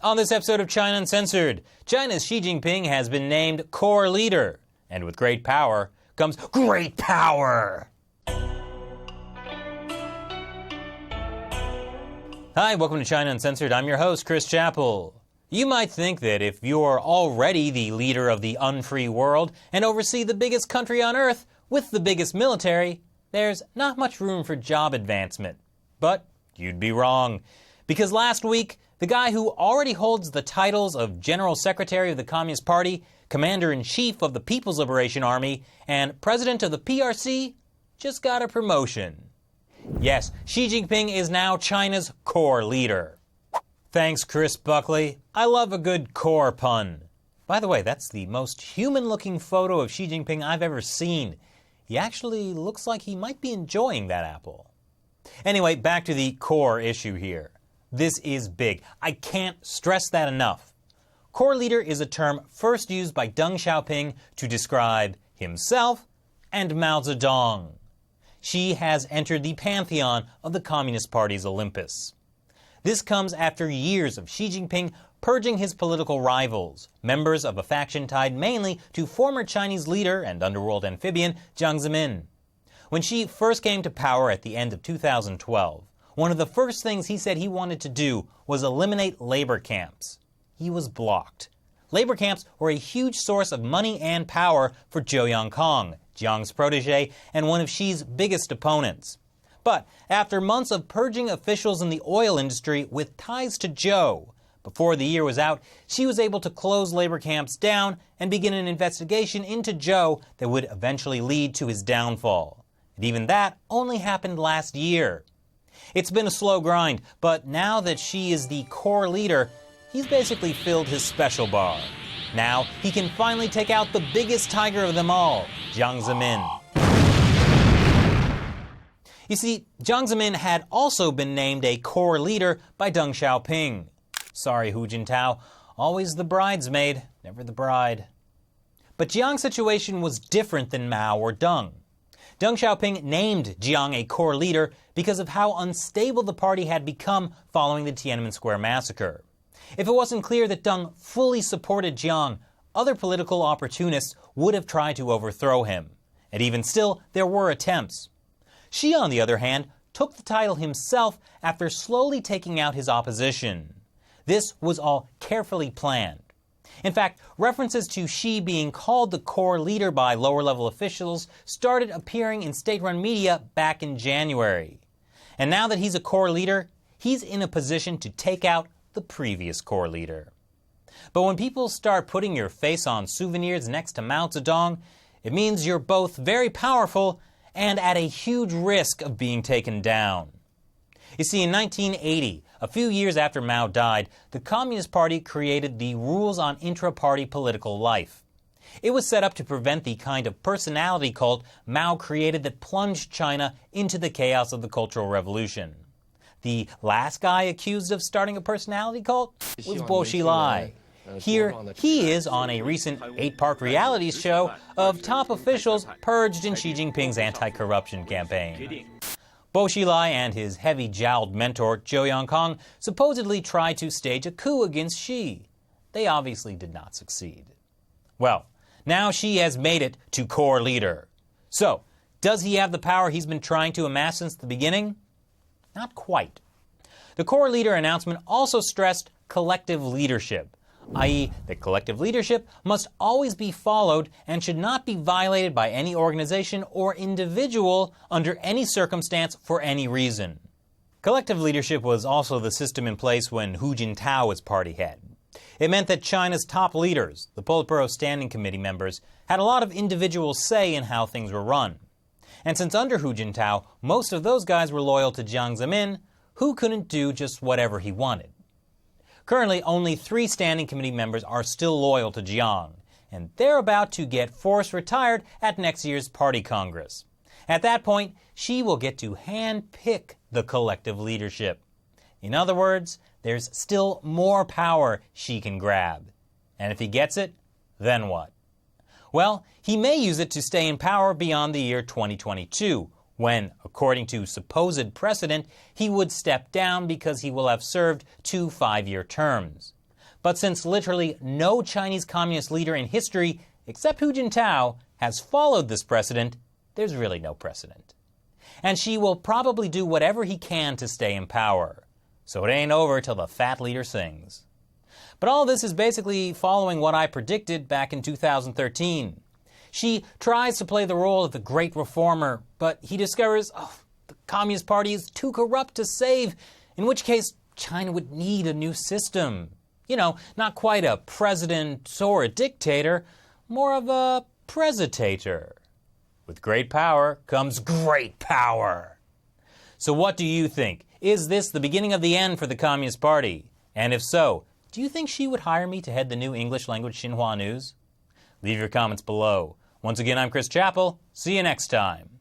On this episode of China Uncensored, China's Xi Jinping has been named core leader. And with great power comes great power! Hi, welcome to China Uncensored. I'm your host, Chris Chappell. You might think that if you're already the leader of the unfree world and oversee the biggest country on earth with the biggest military, there's not much room for job advancement. But you'd be wrong. Because last week, the guy who already holds the titles of General Secretary of the Communist Party, Commander-in-Chief of the People's Liberation Army, and President of the PRC just got a promotion. Yes, Xi Jinping is now China's core leader. Thanks, Chris Buckley. I love a good core pun. By the way, that's the most human-looking photo of Xi Jinping I've ever seen. He actually looks like he might be enjoying that apple. Anyway, back to the core issue here. This is big. I can't stress that enough. Core leader is a term first used by Jiang Xiaoping to describe himself and Mao Zedong. Xi has entered the pantheon of the Communist Party's Olympus. This comes after years of Xi Jinping purging his political rivals, members of a faction tied mainly to former Chinese leader and underworld amphibian Jiang Zemin. When Xi first came to power at the end of 2012, one of the first things he said he wanted to do was eliminate labor camps. He was blocked. Labor camps were a huge source of money and power for Zhou Yongkang, Jiang's protege and one of Xi's biggest opponents. But after months of purging officials in the oil industry with ties to Zhou, before the year was out, Xi was able to close labor camps down and begin an investigation into Zhou that would eventually lead to his downfall. And even that only happened last year. It's been a slow grind, but now that Xi is the core leader, he's basically filled his special bar. Now he can finally take out the biggest tiger of them all, Jiang Zemin. You see, Jiang Zemin had also been named a core leader by Deng Xiaoping. Sorry, Hu Jintao, always the bridesmaid, never the bride. But Jiang's situation was different than Mao or Deng. Deng Xiaoping named Jiang a core leader because of how unstable the party had become following the Tiananmen Square massacre. If it wasn't clear that Deng fully supported Jiang, other political opportunists would have tried to overthrow him. And even still, there were attempts. Xi, on the other hand, took the title himself after slowly taking out his opposition. This was all carefully planned. In fact, references to Xi being called the core leader by lower-level officials started appearing in state-run media back in January. And now that he's a core leader, he's in a position to take out the previous core leader. But when people start putting your face on souvenirs next to Mao Zedong, it means you're both very powerful and at a huge risk of being taken down. You see, in 1980, a few years after Mao died, the Communist Party created the Rules on Intra-Party Political Life. It was set up to prevent the kind of personality cult Mao created that plunged China into the chaos of the Cultural Revolution. The last guy accused of starting a personality cult was Bo Xilai. Here, he is on a recent 8-part reality show of top officials purged in Xi Jinping's anti-corruption campaign. Bo Xilai and his heavy-jowled mentor, Zhou Yongkang, supposedly tried to stage a coup against Xi. They obviously did not succeed. Well, now Xi has made it to core leader. So, does he have the power he's been trying to amass since the beginning? Not quite. The core leader announcement also stressed collective leadership, i.e., that collective leadership must always be followed and should not be violated by any organization or individual under any circumstance for any reason. Collective leadership was also the system in place when Hu Jintao was party head. It meant that China's top leaders, the Politburo Standing Committee members, had a lot of individual say in how things were run. And since under Hu Jintao, most of those guys were loyal to Jiang Zemin, Hu couldn't do just whatever he wanted. Currently, only 3 Standing Committee members are still loyal to Jiang, and they're about to get forced retired at next year's Party Congress. At that point, Xi will get to hand-pick the collective leadership. In other words, there's still more power Xi can grab. And if he gets it, then what? Well, he may use it to stay in power beyond the year 2022, when, according to supposed precedent, he would step down because he will have served 2 5-year terms. But since literally no Chinese communist leader in history, except Hu Jintao, has followed this precedent, there's really no precedent. And Xi will probably do whatever he can to stay in power. So it ain't over till the fat leader sings. But all this is basically following what I predicted back in 2013. Xi tries to play the role of the great reformer, but he discovers, the Communist Party is too corrupt to save, in which case China would need a new system. Not quite a president or a dictator, more of a presitator. With great power comes great power. So what do you think? Is this the beginning of the end for the Communist Party? And if so, do you think Xi would hire me to head the new English language Xinhua News? Leave your comments below. Once again, I'm Chris Chappell. See you next time.